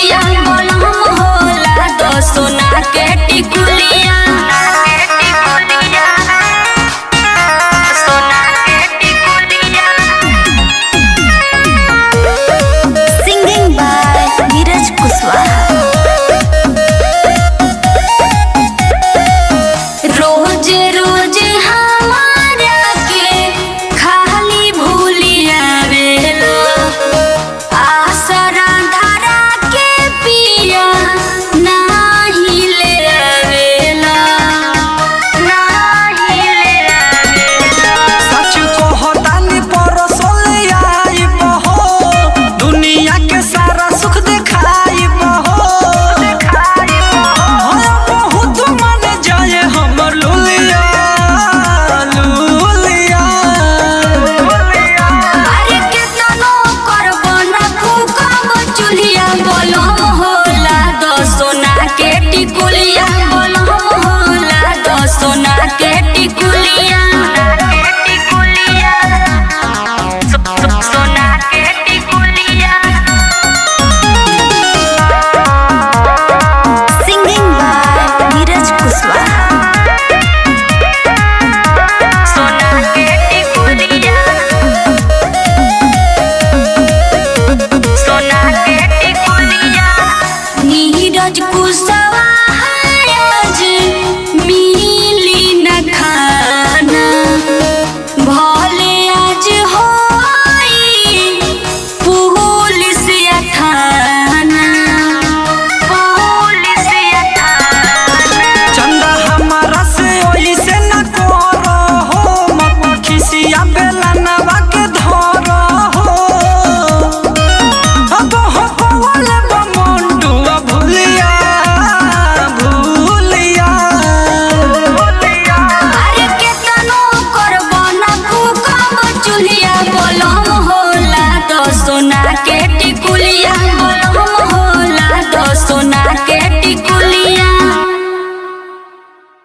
टिकुलिया बोलम होला तो सोना के टिकुलिया सोना के टिकुलिया। Singing by Neeraj Kushwaha. रोज रोज हमारा के खाली भूलिया बेलो आसरा धरा के पिया नाही ले आवेला नाही ले आवेला। सच कहतानी परसोले आइब हो दुनिया के सारा सुख देखाइब हो बहुत मन जाए हमर लुलिया लुलिया। अरे केतनो करबो ना फूकब चुलिया बोलम होला दो सोना के टिकुलिया बोलम होला दो सोना के टिकुलिया सोना के टिकुलिया। Singing by Neeraj Kushwaha. सोना के टिकुलिया सोना के टिकुलिया। नीरज कुशवाहा आज मिली न खाना भले आज होई पुलिस या थाना पुलिस या थाना। चंदा हमारा से ओइसे न करो हो मत खिसिया बेला नवा के धरो हो अब हो बोले बमंडुआ भूलिया भूलिया। अरे केतनो करबो ना फूकब चुलिया बोलम होला तो सोना के टिकुलिया।